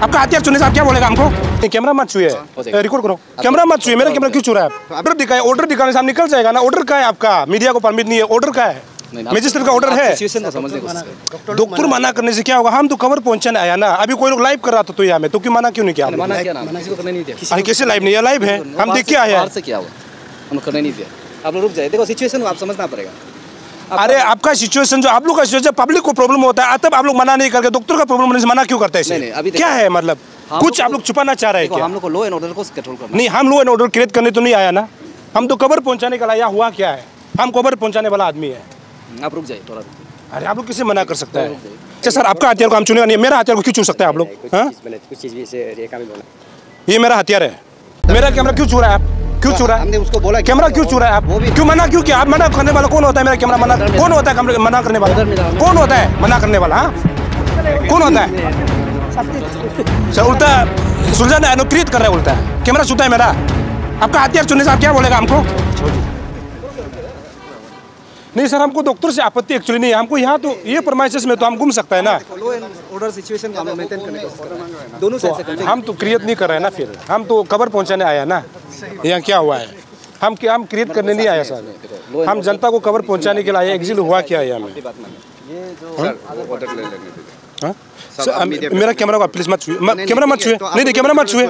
आपका हथियार चुनने से आप क्या बोलेगा हमको? कैमरा मत छुए, रिकॉर्ड करो। कैमरा मत छुए, मेरा कैमरा क्यों छू रहा है? ऑर्डर दिखाए, ऑर्डर दिखाने से हम निकल जाएगा ना। ऑर्डर का है आपका, मीडिया को परमिट नहीं है। ऑर्डर का है, मजिस्ट्रेट का ऑर्डर है। डॉक्टर मना करने से क्या होगा? हम तो खबर पहुंचाने आया ना। अभी कोई लोग लाइव कर रहा था तो यहाँ में, तो क्यों मना क्यों नहीं किया? अरे कैसे लाइव नहीं है? लाइव है, हम देख के आए हैं। हम करने नहीं दिया। आप लोग रुक जाए, देखो सिचुएशन आप समझना पड़ेगा। अरे आपका सिचुएशन जो आप लोग का सिचुएशन, पब्लिक को प्रॉब्लम होता है तब आप लोग मना नहीं करके डॉक्टर का प्रॉब्लम होने से मना क्यों करते हैं? नहीं, अभी क्या है मतलब? कुछ आप लोग छुपाना चाह रहे हैं क्या? हम लोग को लॉ एंड ऑर्डर को कंट्रोल करना। नहीं, हम लॉ एंड ऑर्डर क्रिएट करने तो नहीं आया ना। हम तो खबर पहुंचाने का लाया। हुआ क्या है? हम खबर पहुंचाने वाला आदमी है। आप रुक जाइए थोड़ा। अरे आप लोग किसे मना कर सकता है? अच्छा सर, आपका हथियार को हम चुनेगा नहीं, मेरा हथियार को क्यों चुन सकते हैं आप लोग? ये मेरा हथियार है। मेरा कैमरा क्यों छू रहा है आप? क्यों छू रहा है? हमने उसको बोला कैमरा क्यों छू रहा है आप? क्यों मना क्यों किया? आप मना करने वाला कौन होता है? मेरा कैमरा मना कौन होता है? कैमरा मना करने वाला कौन होता है? मना करने वाला कौन होता है? सर उल्टा सुलझाना है, क्रिएट कर रहा है। उल्टा कैमरा छूता है मेरा। आपका हथियार चुनने से आप क्या बोलेगा हमको? नहीं सर, हमको डॉक्टर से आपत्ति एक्चुअली नहीं है। हमको यहाँ तो ये परमाइसेस में तो हम घूम सकता है ना। ऑर्डर सिचुएशन को हम मेंटेन करने को दोनों साइड से हम तो क्रिएट नहीं कर रहे हैं ना। फिर हम तो खबर पहुंचाने आया ना। यहाँ क्या हुआ है? हम क्रिएट करने नहीं आया सर। हम जनता को खबर पहुंचाने के लिए आए। एग्जिट हुआ क्या है हमें? सर मेरा कैमरा को प्लीज मत छुए, कैमरा मत छुए। नहीं, कैमरा मत छुए,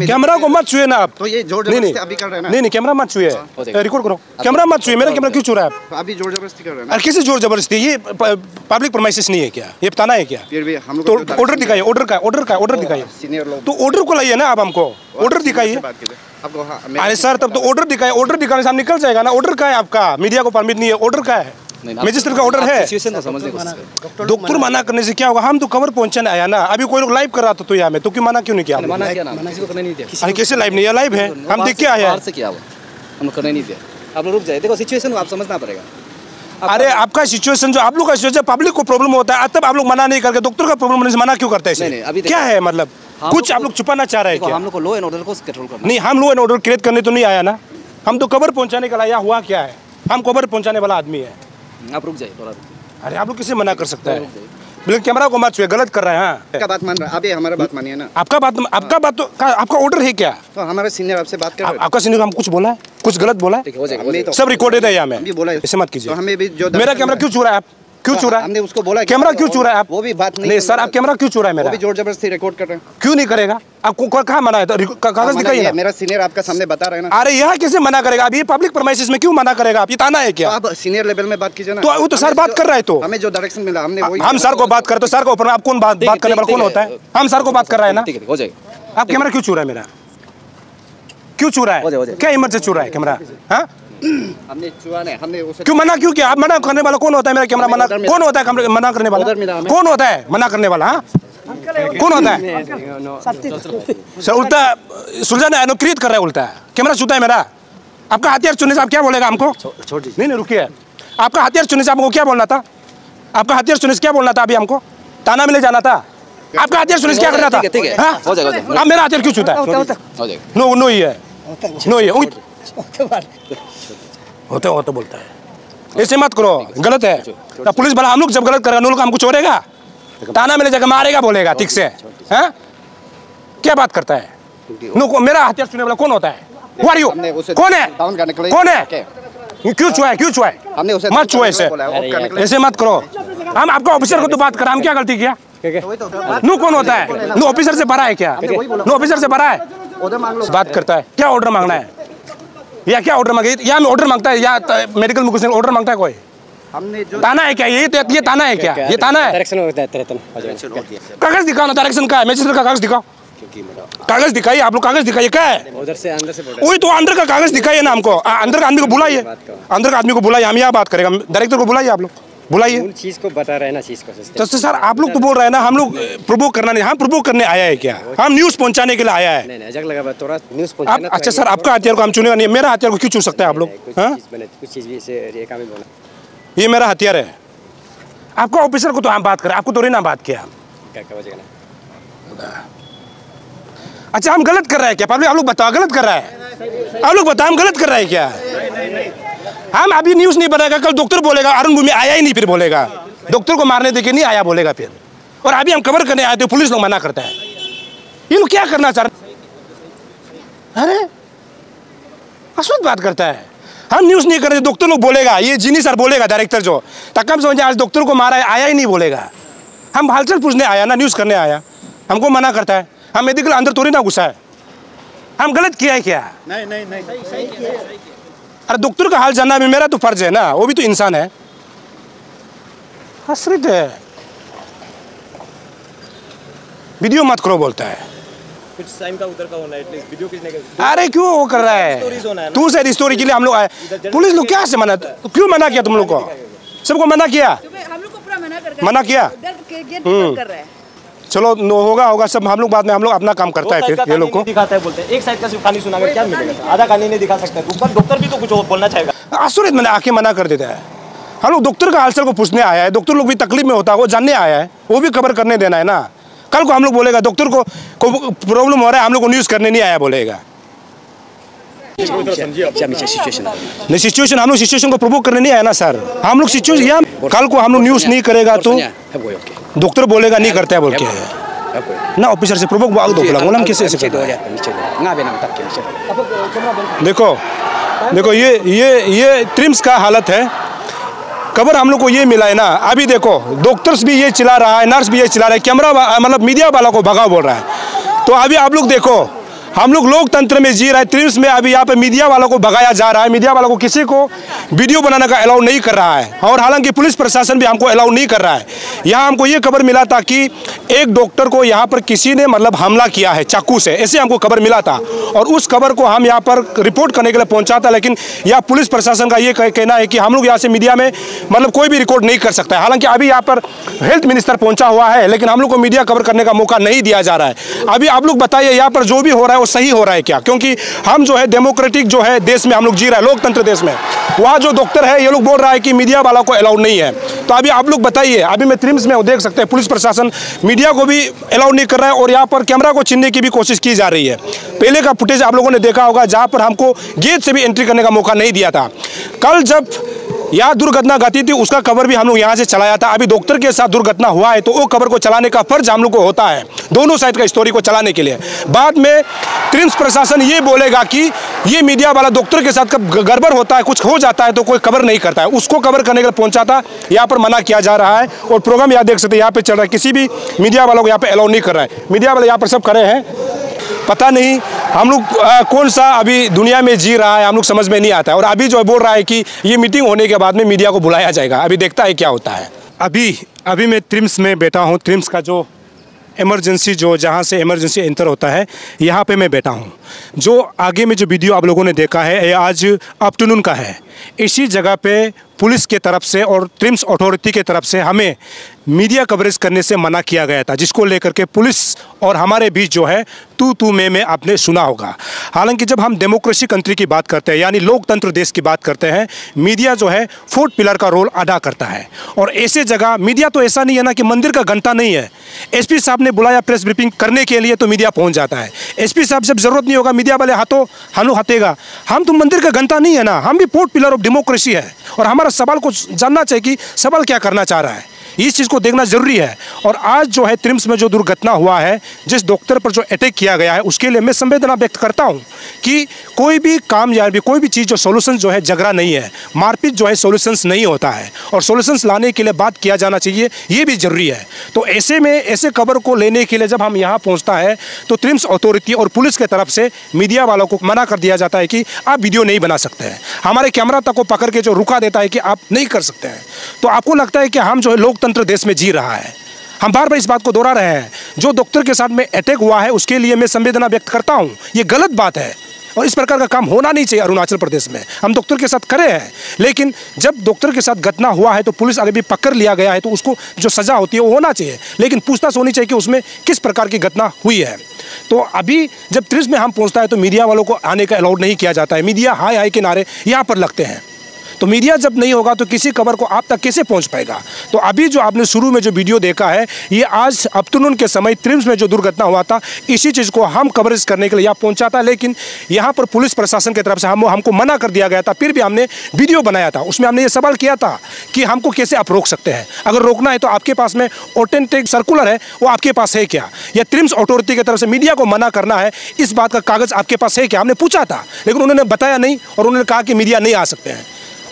कैमरा को मत छुए ना आप। तो ये जोर जबरदस्ती अभी कर रहे हैं ना। नहीं, कैमरा मत छुए, रिकॉर्ड करो। कैमरा मत छुए, मेरा कैमरा क्यों छू रहा है आप? अभी जोर जबरदस्ती कर रहे हैं। अरे किसी जोर जबरदस्ती? ये पब्लिक परमाइसेस नहीं है क्या? ये बताना है क्या? फिर भी हम तो ऑर्डर दिखाइए, ऑर्डर दिखाइए। सीनियर लोग तो ऑर्डर को लाइए ना आप, हमको ऑर्डर दिखाइए। अरे सर तब तो ऑर्डर दिखाए, ऑर्डर दिखाने से हम निकल जाएगा ना। ऑर्डर का है आपका, मीडिया को परमिट नहीं है। ऑर्डर का है, मजिस्ट्रेट का ऑर्डर है। डॉक्टर मना करने से क्या होगा? हम तो खबर पहुंचाने आया ना। अभी कोई लोग लाइव कर रहा था तो यहाँ में, तो क्यों मना क्यों नहीं किया? अरे कैसे लाइव नहीं है? लाइव है, हम देख के आए हैं। हम करने नहीं दिया। आप लोग रुक जाए, देखो सिचुएशन आप समझना पड़ेगा। अरे आपका सिचुएशन जो आप लोग का सिचुएशन, पब्लिक को प्रॉब्लम होता है तब आप लोग मना नहीं करके डॉक्टर का प्रॉब्लम होने से मना क्यों करते हैं? अभी क्या है मतलब? कुछ आप लोग छुपाना चाह रहे हैं क्या? हम लोग को लॉ एंड ऑर्डर को कंट्रोल करना। नहीं, हम लॉ एंड ऑर्डर क्रिएट करने तो नहीं आया ना। हम तो खबर पहुंचाने का लाया। हुआ क्या है? हम खबर पहुंचाने वाला आदमी है। आप रुक जाइए थोड़ा। अरे आप लोग किसे मना कर सकता है? बिल्कुल कैमरा को मत छुए, गलत कर रहे हैं। आपका बात मान रहा है, अभी हमारा बात मानिए ना। आपका बात तो आपका ऑर्डर है क्या? तो हमारे सीनियर आपसे बात कर रहे हैं। आपका सीनियर हम कुछ बोला है? कुछ गलत बोला है? सब रिकॉर्डेड है यहाँ में, ऐसे मत कीजिए। मेरा कैमरा क्यों छू रहा है आप? क्यों छू रहा है? हमने उसको बोला कैमरा क्यों छू रहा है आप? वो भी बात नहीं सर, आप कैमरा क्यों छू रहा है मेरा? वो भी जोर जबरदस्ती रिकॉर्ड कर रहे हैं। क्यों नहीं करेगा? आपको कहाँ मना है? तो कागज दिखाइए ना। मेरा सीनियर आपका सामने बता रहे हैं ना। अरे यहाँ कैसे मना करेगा? अभी पब्लिक परमाइसेस में क्यों मना करेगा? आप ये ताना है क्या? आप सीनियर लेवल में बात कीजिए ना। तो वो तो सर बात कर रहा है। तो हमें जो डायरेक्शन मिला हमने वही। हम सर को बात करते, सर को ऊपर आप कौन बात करने वाला कौन होता है? हम सर को बात कर रहे हैं ना। हो जाएगा। आप कैमरा क्यों छू रहा है मेरा? क्यों छू रहा है? क्या हिम्मत से छू रहा है कैमरा? हाँ, हमने छुआ नहीं, हमने उसे क्यों मना क्यों किया? आप मना करने वाला कौन होता है? मेरा कैमरा मना कौन होता है? कैमरा मना करने वाला कौन होता है? मना करने वाला कौन होता है? सर उल्टा सुलझाना है, क्रिएट कर रहा है। उल्टा कैमरा छूता है मेरा। आपका हथियार चुनने से आप क्या बोलेगा हमको? नहीं, रुकिए। आपका हथियार चुनने से आपको क्या बोलना था? आपका हथियार चुनने से क्या बोलना था? अभी हमको ताना मिले जाना था। आपका हथियार चुनने से क्या करना था? आप मेरा हथियार क्यों छूता है? नो ही है, नो ही है। होते होते बोलता है, ऐसे मत करो, गलत है। पुलिस वाला हम लोग जब गलत करेगा, लोग हमको छोड़ेगा? ताना मिले जाकर मारेगा, बोलेगा ठीक से? हैं? क्या बात करता है? मेरा हथियार छूने वाला कौन होता है? कौन है? कौन है? क्यों छुआ है? क्यों छुआ है? मत छुआ ऐसे, ऐसे मत करो। हम आपका ऑफिसर को तो बात करा, हम क्या गलती किया? नो कौन होता है? नो ऑफिसर से बड़ा है क्या? नो ऑफिसर से बड़ा है? बात करता है। क्या ऑर्डर मांगना है? या क्या ऑर्डर मांगे? या ऑर्डर मांगता है या मेडिकल मुकेश ऑर्डर मांगता है कोई? हमने जो ताना है क्या? ये ताना है क्या? ये ताना है? कागज दिखाओ ना, डायरेक्शन का है। मजिस्ट्रेट का कागज दिखाओ, कागज दिखाइए। आप लोग कागज दिखाइए। क्या है? उधर से अंदर से वही तो अंदर का कागज दिखाइए ना हमको। अंदर का आदमी को बुलाइए, अंदर का आदमी को बुलाइए। हम यहाँ बात करेगा, डायरेक्टर को बुलाइए। आप लोग बुलाइए। चीज को बता रहे हैं ना, चीज को। तो सर आप लोग तो बोल रहे हैं ना हम लोग प्रोवोक करना नहीं। हम प्रोवोक करने आया है क्या? हम न्यूज पहुंचाने के लिए आया है। नहीं, लगा थोड़ा न्यूज पहुंचाना। अच्छा सर, आपका हथियार को हम चुनेगा नहीं, मेरा हथियार को क्यों चुन सकते हैं आप लोग? कुछ चीज भी से काम ही बोला। ये मेरा हथियार है। आपका ऑफिसर को तो हम बात करें, आपको तो ना बात किया। अच्छा हम गलत कर रहे हैं क्या? पब्लिक आप लोग बताओ, गलत कर रहा है? आप लोग बताओ हम गलत कर रहे हैं क्या? हम अभी न्यूज नहीं बनाएगा, कल डॉक्टर बोलेगा अरुण भूमि आया ही नहीं, फिर बोलेगा डॉक्टर को मारने देके नहीं आया बोलेगा फिर। और अभी हम कवर करने आए थे, पुलिस लोग मना करता है। ये लोग क्या करना चाह रहे? अरे अशुद्ध बात करता है। हम न्यूज़ नहीं कर रहे, डॉक्टर लोग बोलेगा, ये जीनी सर बोलेगा, डायरेक्टर जो तक समझे आज डॉक्टर को मारा है, आया ही नहीं बोलेगा। हम हालचाल पूछने आया ना, न्यूज़ करने आया, हमको मना करता है। हम मेडिकल अंदर थोड़ी ना घुसा है, हम गलत किया है क्या? नहीं, अरे डॉक्टर का हाल जानना भी मेरा तो फर्ज है ना, वो भी तो इंसान है। आश्रित है, वीडियो मत करो बोलता है। कुछ टाइम का उधर का होना है, एटलीस्ट वीडियो किसने कर। अरे क्यों वो कर रहा है? तू से स्टोरी के लिए हम लोग आए, पुलिस लोग क्या से मना, क्यों मना किया तुम लोग को? सबको मना किया, हम लोग को पूरा मना किया। कर रहा है। चलो होगा सब, हम लोग बाद में हम लोग अपना काम करता है। फिर ये लोग को दिखाता है, बोलते हैं एक साइड का सिर्फ कहानी सुनाकर क्या मिलेगा, आधा कहानी नहीं दिखा सकता। डॉक्टर भी तो कुछ बोलना चाहेगा। आसुरित मैंने आके मना कर देता है। हम लोग डॉक्टर का हालचाल को पूछने आया है, डॉक्टर लोग भी तकलीफ में होता है वो जानने आया है, वो भी खबर करने देना है ना। कल को हम लोग बोलेगा डॉक्टर को प्रॉब्लम हो रहा है, हम लोग को न्यूज़ करने नहीं आया बोलेगा। नहीं सिचुएशन, हम लोग सिचुएशन को प्रोवोक करने नहीं आया ना सर। हम लोग सिचुएशन, कल को हम लोग न्यूज़ नहीं करेगा तो डॉक्टर बोलेगा नहीं करता है बोल के ना, ऑफिसर से प्रोवोक बोला कैसे ऐसे करता है? देखो ये ट्रिम्स का हालत है। खबर हम लोग को ये मिला है ना, अभी देखो डॉक्टर्स भी ये चिल्ला रहा है, नर्स भी ये चिल्ला रहा है, कैमरा मतलब मीडिया वाला को भगाओ बोल रहा है। तो अभी आप लोग देखो, हम लोग लोकतंत्र में जी रहे हैं, ट्रिम्स में अभी यहाँ पे मीडिया वालों को भगाया जा रहा है। मीडिया वालों को किसी को वीडियो बनाने का अलाउ नहीं कर रहा है, और हालांकि पुलिस प्रशासन भी हमको अलाउ नहीं कर रहा है। यहाँ हमको ये खबर मिला था कि एक डॉक्टर को यहाँ पर किसी ने मतलब हमला किया है चाकू से, ऐसे हमको खबर मिला था, और उस खबर को हम यहाँ पर रिपोर्ट करने के लिए पहुँचा था। लेकिन यहाँ पुलिस प्रशासन का ये कहना है कि हम लोग यहाँ से मीडिया में मतलब कोई भी रिकॉर्ड नहीं कर सकता है। हालांकि अभी यहाँ पर हेल्थ मिनिस्टर पहुँचा हुआ है, लेकिन हम लोग को मीडिया कवर करने का मौका नहीं दिया जा रहा है। अभी आप लोग बताइए यहाँ पर जो भी हो रहा है सही हो रहा है क्या? क्योंकि हम जो है डेमोक्रेटिक जो है देश में हम लोग जी रहे हैं, लोकतंत्र देश में। वहाँ जो डॉक्टर है ये लोग बोल रहा है कि मीडिया वालों को अलाउ नहीं है। तो अभी आप लोग बताइए, अभी मैं ट्रिम्स में देख सकते हैं पुलिस प्रशासन मीडिया को भी अलाउ नहीं कर रहा है, और यहाँ पर कैमरा को छीनने की भी कोशिश की जा रही है। पहले का फुटेज आप लोगों ने देखा होगा जहाँ पर हमको गेट से भी एंट्री करने का मौका नहीं दिया था। कल जब यहाँ दुर्घटना घटी थी उसका खबर भी हम लोग यहाँ से चलाया था। अभी डॉक्टर के साथ दुर्घटना हुआ है तो वो खबर को चलाने का फर्ज हम लोग को होता है, दोनों साइड का स्टोरी को चलाने के लिए। बाद में ट्रिम्स प्रशासन ये बोलेगा कि ये मीडिया वाला डॉक्टर के साथ कब गड़बड़ होता है, कुछ हो जाता है तो कोई खबर नहीं करता है, उसको खबर करने के लिए पहुंचा था। यहाँ पर मना किया जा रहा है, और प्रोग्राम यहाँ देख सकते हैं यहाँ पे चल रहा है, किसी भी मीडिया वालों को यहाँ पे अलाउ नहीं कर रहा है। मीडिया वाले यहाँ पर सब खड़े हैं, पता नहीं हम लोग कौन सा अभी दुनिया में जी रहा है, हम लोग समझ में नहीं आता है। और अभी जो बोल रहा है कि ये मीटिंग होने के बाद में मीडिया को बुलाया जाएगा, अभी देखता है क्या होता है। अभी मैं ट्रिम्स में बैठा हूँ, ट्रिम्स का जो इमरजेंसी जो जहाँ से इमरजेंसी एंटर होता है यहाँ पे मैं बैठा हूँ। जो आगे में जो वीडियो आप लोगों ने देखा है ये आज आफ्टरनून का है। इसी जगह पे पुलिस के तरफ से और ट्रिम्स अथॉरिटी के तरफ से हमें मीडिया कवरेज करने से मना किया गया था, जिसको लेकर के पुलिस और हमारे बीच जो है तू में आपने सुना होगा। हालांकि जब हम डेमोक्रेसी कंट्री की बात करते हैं यानी लोकतंत्र देश की बात करते हैं, मीडिया जो है फोर्थ पिलर का रोल अदा करता है। और ऐसे जगह मीडिया तो ऐसा नहीं है ना कि मंदिर का घंटा नहीं है। एसपी साहब ने बुलाया प्रेस ब्रीफिंग करने के लिए तो मीडिया पहुँच जाता है। एसपी साहब जब जरूरत नहीं होगा मीडिया वाले हम लोग हटेगा। हम तो मंदिर का घंटा नहीं है ना, हम भी फोर्थ पिलर ऑफ डेमोक्रेसी है। और हमारा सवाल को जानना चाहिए कि सवाल क्या करना चाह रहा है, इस चीज़ को देखना जरूरी है। और आज जो है ट्रिम्स में जो दुर्घटना हुआ है, जिस डॉक्टर पर जो अटैक किया गया है, उसके लिए मैं संवेदना व्यक्त करता हूं कि कोई भी काम या भी कोई भी चीज़ जो सॉल्यूशन जो है झगड़ा नहीं है, मारपीट जो है सॉल्यूशंस नहीं होता है, और सॉल्यूशंस लाने के लिए बात किया जाना चाहिए, ये भी जरूरी है। तो ऐसे में ऐसे खबर को लेने के लिए जब हम यहाँ पहुँचता है तो ट्रिम्स अथॉरिटी और पुलिस की तरफ से मीडिया वालों को मना कर दिया जाता है कि आप वीडियो नहीं बना सकते हैं। हमारे कैमरा तक को पकड़ के जो रुका देता है कि आप नहीं कर सकते हैं। तो आपको लगता है कि हम जो है लोकतंत्र देश में जी रहा है। हम बार बार इस बात को दोहरा रहे हैं। जो डॉक्टर के साथ में अटैक हुआ है उसके लिए मैं संवेदना व्यक्त करता हूं, ये गलत बात है और इस प्रकार का काम होना नहीं चाहिए। अरुणाचल प्रदेश में हम डॉक्टर के साथ खड़े हैं, लेकिन जब डॉक्टर के साथ घटना हुआ है तो पुलिस अगर भी पकड़ लिया गया है तो उसको जो सजा होती है वो होना चाहिए, लेकिन पूछताछ होनी चाहिए कि उसमें किस प्रकार की घटना हुई है। तो अभी जब ट्रिम्स में हम पहुंचता है तो मीडिया वालों को आने का अलाउड नहीं किया जाता है। मीडिया हाय हाय के नारे यहाँ पर लगते हैं। तो तो मीडिया जब नहीं होगा तो किसी खबर को आप तक कैसे पहुंच पाएगा। तो अभी जो आपने शुरू में जो वीडियो देखा है, ये आज अफ्टरनून के समय ट्रिम्स में जो दुर्घटना हुआ था, इसी चीज़ को हम कवरेज करने के लिए यहाँ पहुँचा था। लेकिन यहाँ पर पुलिस प्रशासन की तरफ से हमको मना कर दिया गया था। फिर भी हमने वीडियो बनाया था, उसमें हमने ये सवाल किया था कि हमको कैसे आप रोक सकते हैं। अगर रोकना है तो आपके पास में ऑथेंटिक सर्कुलर है, वो आपके पास है क्या, या ट्रिम्स अथॉरिटी की तरफ से मीडिया को मना करना है, इस बात का कागज़ आपके पास है क्या, हमने पूछा था। लेकिन उन्होंने बताया नहीं और उन्होंने कहा कि मीडिया नहीं आ सकते हैं।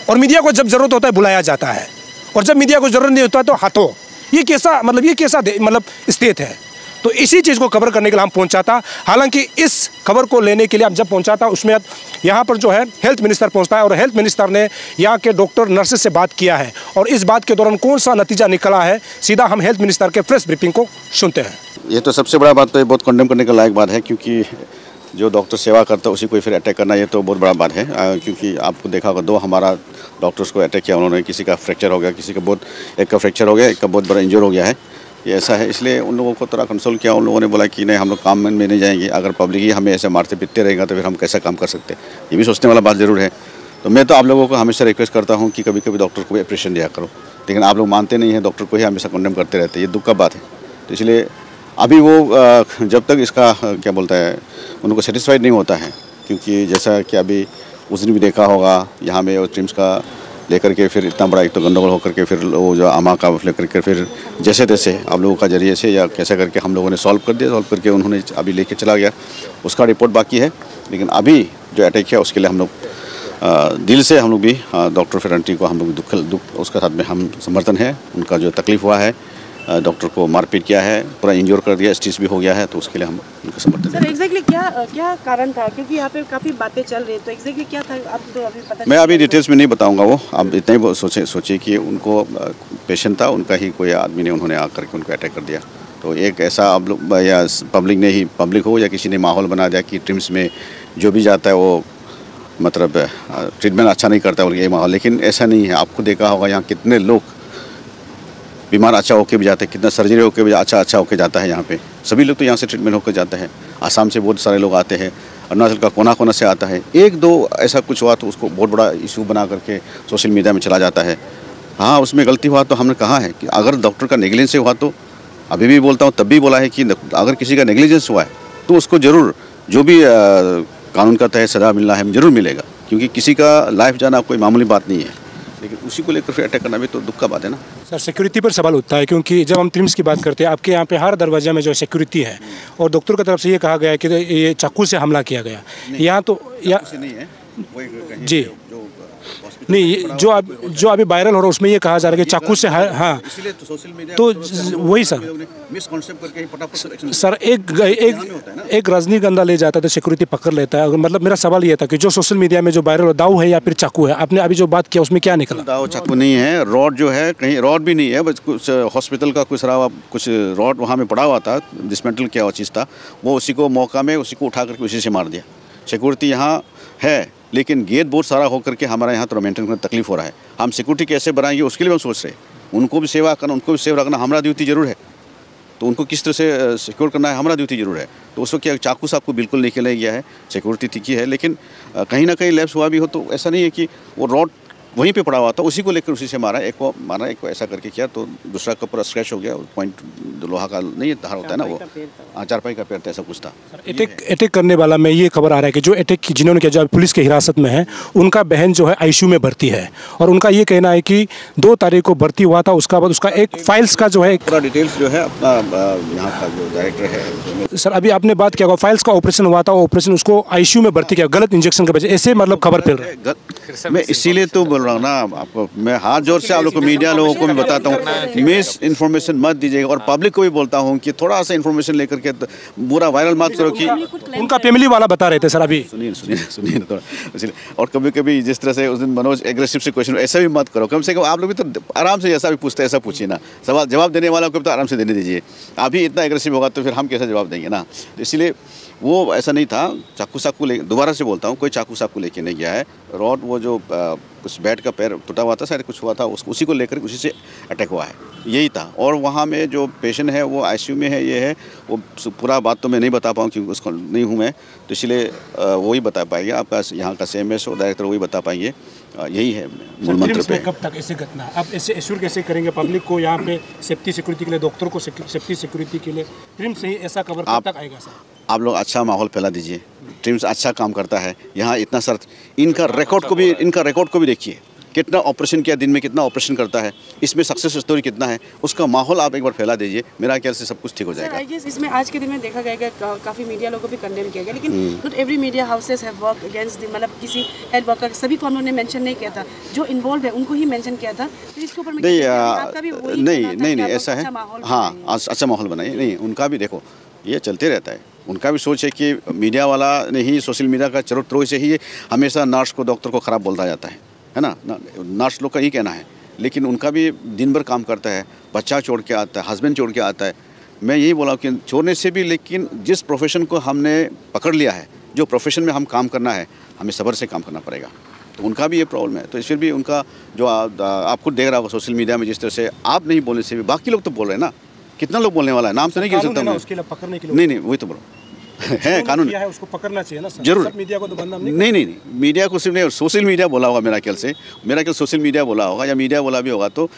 और मीडिया को जब ज़रूरत होता है बुलाया जाता है, और जब मीडिया को ज़रूरत नहीं होता है तो हाथों। ये कैसा स्थिति है। तो इसी चीज़ को कवर करने के लिए हम पहुंचा था। हालांकि इस खबर को लेने के लिए हम जब पहुंचा था, उसमें यहाँ पर जो है हेल्थ मिनिस्टर पहुंचता है, और हेल्थ मिनिस्टर ने यहाँ के डॉक्टर नर्सेज से बात किया है, और इस बात के दौरान कौन सा नतीजा निकला है, सीधा हम हेल्थ मिनिस्टर के प्रेस ब्रीफिंग को सुनते हैं। ये तो सबसे बड़ा बात तो ये बहुत कंडेम करने का लायक बात है, क्योंकि जो डॉक्टर सेवा करता है उसी को फिर अटैक करना, ये तो बहुत बड़ा बात है। क्योंकि आपको देखा होगा 2 हमारा डॉक्टर्स को अटैक किया उन्होंने, किसी का फ्रैक्चर हो गया, किसी का एक का फ्रैक्चर हो गया, एक का बहुत बड़ा इंजर हो गया है। ये ऐसा है, इसलिए उन लोगों को थोड़ा कंसोल किया। उन लोगों ने बोला कि नहीं, हम लोग काम में नहीं जाएंगे, अगर पब्लिक ही हमें ऐसे मारते पीटते रहेगा तो फिर हम कैसा काम कर सकते हैं। ये भी सोचने वाला बात ज़रूर है। तो मैं तो आप लोगों को हमेशा रिक्वेस्ट करता हूँ कि कभी कभी डॉक्टर को भी अप्रिशिएशन दिया करो, लेकिन आप लोग मानते नहीं हैं, डॉक्टर को ही हमेशा कंडेम करते रहते हैं। ये दुख का बात है। तो इसलिए अभी वो जब तक इसका क्या बोलता है, उनको सेटिस्फाइड नहीं होता है, क्योंकि जैसा कि अभी उस दिन भी देखा होगा यहाँ में वो ट्रिम्स का लेकर के फिर इतना बड़ा एक तो गंदरगोल होकर के फिर वो जो आमा का लेकर के फिर जैसे तैसे आप लोगों का जरिए से या कैसे करके हम लोगों ने सॉल्व कर दिया। सॉल्व करके उन्होंने अभी लेके चला गया, उसका रिपोर्ट बाकी है। लेकिन अभी जो अटैक किया उसके लिए हम लोग दिल से हम लोग भी डॉक्टर फेरेंटी को हम लोग दुख उसके साथ में हम समर्थन है। उनका जो तकलीफ़ हुआ है, डॉक्टर को मारपीट किया है, पूरा इंजोर कर दिया, स्टिच भी हो गया है, तो उसके लिए हम उनका समर्थन। सर एग्जैक्टली क्या कारण था, क्योंकि यहाँ पे काफ़ी बातें चल रही है, तो एग्जैक्टली क्या था आप तो अभी पता। मैं अभी डिटेल्स में नहीं बताऊंगा वो, आप इतना ही सोचे कि उनको पेशेंट था, उनका ही कोई आदमी ने उन्होंने आकर के उनको अटैक कर दिया। तो एक ऐसा आप लोग या पब्लिक हो या किसी ने माहौल बना दिया कि ट्रिम्स में जो भी जाता है वो मतलब ट्रीटमेंट अच्छा नहीं करता है ये माहौल। लेकिन ऐसा नहीं है। आपको देखा होगा यहाँ कितने लोग बीमार अच्छा होकर भी जाते हैं, कितना सर्जरी होकर भी अच्छा होकर जाता है। यहाँ पे सभी लोग तो यहाँ से ट्रीटमेंट होकर जाते हैं। आसाम से बहुत सारे लोग आते हैं, अरुणाचल का कोना कोना से आता है। 1-2 ऐसा कुछ हुआ तो उसको बहुत बड़ा इशू बना करके सोशल मीडिया में चला जाता है। हाँ, उसमें गलती हुआ तो हमने कहा है कि अगर डॉक्टर का नेग्लिजेंस से हुआ, तो अभी भी बोलता हूँ, तब भी बोला है कि अगर किसी का नेग्लिजेंस हुआ है तो उसको ज़रूर जो भी कानून का तहत सज़ा मिलना है ज़रूर मिलेगा, क्योंकि किसी का लाइफ जाना कोई मामूली बात नहीं है। लेकिन उसी को लेकर फिर अटैक करना भी तो दुख का बात है ना। सर सिक्योरिटी पर सवाल उठता है, क्योंकि जब हम ट्रिम्स की बात करते हैं, आपके यहाँ पे हर दरवाजे में जो सिक्योरिटी है, और डॉक्टर की तरफ से ये कहा गया है कि ये चाकू से हमला किया गया। यहाँ तो नहीं है जी नहीं, जो अभी वायरल हो रहा है उसमें ये कहा जा रहा है कि चाकू से, हाँ, इसलिए तो सोशल मीडिया तो वही सर मिसकॉन्सेप्ट करके फटाफट सर एक रजनीगंधा ले जाता है तो सिक्योरिटी पकड़ लेता है। मतलब मेरा सवाल ये था कि जो सोशल मीडिया में जो वायरल दाऊ है या फिर चाकू है, आपने अभी जो बात किया उसमें क्या निकला? दाऊ चाकू नहीं है, रॉड जो है, कहीं रॉड भी नहीं है, बस कुछ हॉस्पिटल का कुछ रॉड वहाँ में पड़ा हुआ था, डिसमेंटल किया हुआ चीज़ था, वो उसी को मौका में उसी को उठा करके उसी से मार दिया। सिक्योरिटी यहाँ है, लेकिन गेट बहुत सारा होकर के हमारा यहाँ तो मेंटेन करने तकलीफ हो रहा है। हम सिक्योरिटी कैसे बनाएंगे उसके लिए हम सोच रहे हैं। उनको भी सेवा करना, उनको भी सेव रखना हमारा ड्यूटी जरूर है। तो उनको किस तरह से सिक्योर करना है हमारा ड्यूटी जरूर है। तो उसको क्या चाकू साहब को बिल्कुल नहीं खेला गया है, सिक्योरिटी ठीक ही है। लेकिन कहीं ना कहीं लैप्स हुआ भी हो, तो ऐसा नहीं है कि वो रॉड वहीं पे पड़ा हुआ था, उसी को लेकर उसी से मारा, एक को मारा, एक को ऐसा करके किया, तो दूसरा का पूरा स्क्रैच हो गया। पॉइंट लोहा का नहीं है, धार होता है ना वो, हाँ, चारपाई का पेड़ था, ऐसा कुछ था। अटैक करने वाला में ये खबर आ रहा है कि जो अटैक जिन्होंने किया, जो पुलिस की हिरासत में है, उनका बहन जो है आईसीयू में भर्ती है, और उनका ये कहना है कि 2 तारीख को भर्ती हुआ था। उसका बाद उसका एक फाइल्स का जो है पूरा डिटेल्स जो है अपना यहाँ का जो डायरेक्टर है। सर अभी आपने बात किया, फाइल्स का ऑपरेशन हुआ था, ऑपरेशन उसको आईसीयू में भर्ती किया गलत इंजेक्शन के वजह, ऐसे मतलब खबर फैल रहा है। मैं इसीलिए तो बोल रहा हूँ ना आपको, मैं हाथ जोर से आप लोग को, मीडिया लोगों को भी बताता हूँ, मिस इन्फॉर्मेशन मत दीजिएगा, और पब्लिक को भी बोलता हूँ कि थोड़ा सा इन्फॉर्मेशन लेकर के बुरा वायरल मत करो। कि उनका फैमिली वाला बता रहे थे सर अभी, सुनिए थोड़ा, इसलिए। और कभी कभी जिस तरह से उस दिन मनोज एग्रेसिव से क्वेश्चन, ऐसा भी मत करो। कम से कम आप लोग भी तो आराम से जैसा भी पूछते हैं ऐसा पूछिए ना। सवाल जवाब देने वाला को भी तो आराम से देने दीजिए। अभी इतना एग्रेसिव होगा तो फिर हम कैसे जवाब देंगे ना। तो इसलिए वो ऐसा नहीं था। चाकू ले, दोबारा से बोलता हूँ, कोई चाकू लेके नहीं गया है। रॉड वो जो कुछ बेड का पैर टूटा हुआ था, शायद कुछ हुआ था, उसी को लेकर उसी से अटैक हुआ है, यही था। और वहाँ में जो पेशेंट है वो आईसीयू में है, ये है वो पूरा बात तो मैं नहीं बता पाऊँ क्योंकि उसको नहीं हूँ मैं, तो इसलिए वही बता पाएंगे। आपका यहाँ का CMS डायरेक्टर वही बता पाएंगे यही है मूल मंत्र ट्रिम्स पे। में कब तक ऐसी घटना, आप ऐसे एश्योर कैसे करेंगे पब्लिक को यहाँ पे सेफ्टी सिक्योरिटी के लिए, डॉक्टर को सेफ्टी सिक्योरिटी के लिए ट्रिम्स से ही ऐसा कवर कब तक आएगा सर? आप लोग अच्छा माहौल फैला दीजिए, ट्रिम्स अच्छा काम करता है यहाँ इतना सर, इनका रिकॉर्ड को भी देखिए, कितना ऑपरेशन किया, दिन में कितना ऑपरेशन करता है, इसमें सक्सेस स्टोरी कितना है, उसका माहौल आप एक बार फैला दीजिए, मेरा ख्याल से सब कुछ ठीक हो जाएगा। आई गेस इसमें आज के दिन में देखा गया कि काफ़ी मीडिया लोगों को भी कंडेम किया गया, लेकिन not every media houses have work against मतलब किसी हेल्थ वर्कर, सभी को उन्होंने मेंशन नहीं किया था, जो इन्वॉल्व है उनको ही मेंशन किया था। तो इसके ऊपर नहीं ऐसा है, हाँ अच्छा माहौल बनाइए, नहीं उनका भी देखो ये चलते रहता है, उनका भी सोच है कि मीडिया वाला ने ही, सोशल मीडिया का चरित्र से ही हमेशा नर्स को, डॉक्टर को ख़राब बोलता जाता है ना, नर्स लोग का ही कहना है, लेकिन उनका भी दिन भर काम करता है, बच्चा छोड़ के आता है, हस्बैंड छोड़ के आता है। मैं यही बोला कि छोड़ने से भी, लेकिन जिस प्रोफेशन को हमने पकड़ लिया है, जो प्रोफेशन में हम काम करना है, हमें सब्र से काम करना पड़ेगा, तो उनका भी ये प्रॉब्लम है। तो फिर भी उनका जो आप खुद देख रहा होगा सोशल मीडिया में, जिस तरह से आप नहीं बोलने से भी बाकी लोग तो बोल रहे हैं ना, कितना लोग बोलने वाला है, नाम तो नहीं कह सकता मैं, उसके लिए पकड़ने के लिए नहीं वही तो बोलो है कानून है, उसको पकड़ना चाहिए ना सर। जरूर, सब मीडिया को तो बदनाम नहीं मीडिया को सिर्फ नहीं, सोशल मीडिया बोला होगा मेरा ख्याल से, सोशल मीडिया बोला होगा या मीडिया बोला भी होगा, तो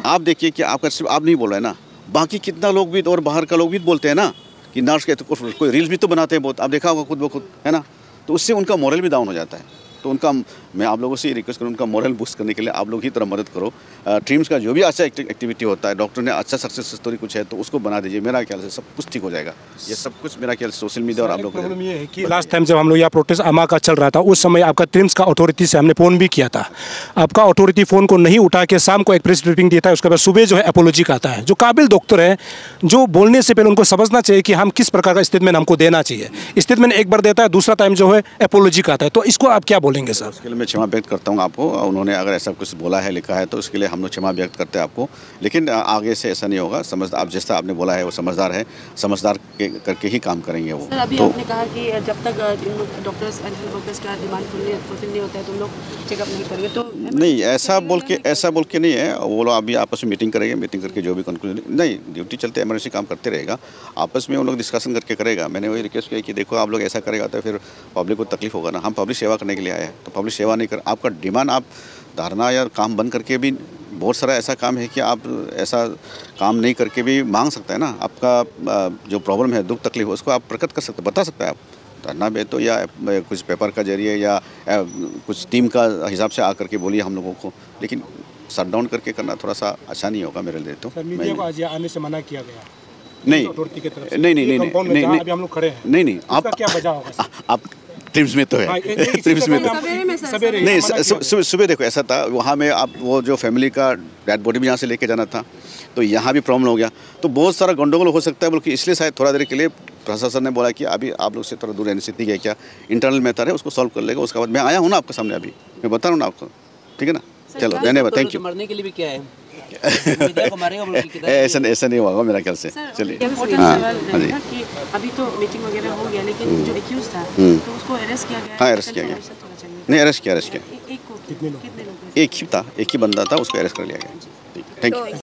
आप देखिए कि आपका सिर्फ आप नहीं बोल रहे हैं ना, बाकी कितना लोग भी और बाहर का लोग भी बोलते हैं ना कि नर्स के, तो कोई रील्स भी तो बनाते हैं बहुत, आप देखा होगा खुद ब खुद, है ना, तो उससे उनका मोरल भी डाउन हो जाता है। तो उनका, मैं आप लोगों से ये रिक्वेस्ट करूँ, उनका मोरल बूस्ट करने के लिए आप लोग ही तरह मदद करो। ट्रिम्स का जो भी अच्छा एक्टिविटी होता है, डॉक्टर ने अच्छा सक्सेस स्टोरी कुछ है तो उसको बना दीजिए, मेरा ख्याल से सब कुछ ठीक हो जाएगा। ये सब कुछ मेरा ख्याल से सोशल मीडिया और आप लोग प्रॉब्लम ये है कि लास्ट टाइम जब हम लोग यहाँ प्रोटेस्ट अमा का चल रहा था, उस समय आपका ट्रिम्स का अथॉरिटी से हमने फ़ोन भी किया था, आपका अथॉरिटी फ़ोन को नहीं उठा के शाम को एक प्रेस ब्रीफिंग दिया था, उसके बाद सुबह जो है अपोलॉजी का आता है। जो काबिल डॉक्टर है, जो बोलने से पहले उनको समझना चाहिए कि हम किस प्रकार का स्टेटमेंट हमको देना चाहिए, स्टेटमेंट एक बार देता है, दूसरा टाइम जो है अपोलॉजी का आता है, तो इसको आप क्या बोलेंगे सर? उसके लिए मैं क्षमा व्यक्त करता हूँ आपको, उन्होंने अगर ऐसा कुछ बोला है, लिखा है, तो उसके लिए हम लोग क्षमा व्यक्त करते हैं आपको, लेकिन आगे से ऐसा नहीं होगा। आप जैसा आपने बोला है वो समझदार है, समझदार करके ही काम करेंगे वो। सर अभी तो आपने कहा कि जब तक डॉक्टर्स एंड हेल्थ वर्कर्स का डिमांड फुलफिल नहीं होता है तो हम लोग चेकअप नहीं करेंगे, तो नहीं ऐसा बोल के नहीं है, वो लोग अभी आपस में मीटिंग करेंगे, मीटिंग करके जो भी कंक्लूजन, नहीं ड्यूटी चलते इमरजेंसी काम करते रहेगा, आपस में उन लोग डिस्कशन करके करेगा। मैंने वही रिक्वेस्ट किया कि देखो आप लोग ऐसा करेगा तो फिर पब्लिक को तकलीफ होगा ना, हम पब्लिक सेवा करने के लिए आए हैं, तो पब्लिक सेवा नहीं कर, आपका डिमांड आप धारणा या काम बंद करके भी, बहुत सारा ऐसा काम है कि आप ऐसा काम नहीं करके भी मांग सकते हैं ना, आपका जो प्रॉब्लम है, दुख तकलीफ, उसको आप प्रकट कर सकते, बता सकते हैं आप धरना में, तो या कुछ पेपर का जरिए या कुछ टीम का हिसाब से आकर के बोलिए हम लोगों को, लेकिन शट डाउन करके करना थोड़ा सा अच्छा नहीं होगा मेरे लिए। तो मीडिया को आज आने से मना किया गया नहीं, नहीं आप क्या वजह होगा? आप ट्रिम्स में तो है, ट्रिम्स में तो नहीं, सुबह देखो ऐसा था, वहाँ में आप वो जो फैमिली का डेड बॉडी भी यहाँ से लेके जाना था, तो यहाँ भी प्रॉब्लम हो गया, तो बहुत सारा गंडगोल हो सकता है, बल्कि इसलिए शायद थोड़ा देर के लिए प्रशासन ने बोला कि अभी आप लोग से थोड़ा दूर रहने से ठीक है, क्या इंटरनल मैटर है उसको सॉल्व कर लेगा, उसके बाद मैं आया हूँ ना आपके सामने, अभी मैं बता रहा हूँ ना आपको, ठीक है ना, चलो धन्यवाद, थैंक यू। मरने के लिए भी क्या है, मीडिया को मारेगा बोल के ऐसा नहीं होगा मेरा ख्याल से। चलिए कि अभी तो मीटिंग वगैरह हो गया, लेकिन जो एक्यूज था तो उसको अरेस्ट किया गया? हाँ अरेस्ट किया गया, नहीं अरेस्ट किया, कितने लोग? एक ही था, एक ही बंदा था, उसको अरेस्ट कर लिया गया। Thank you.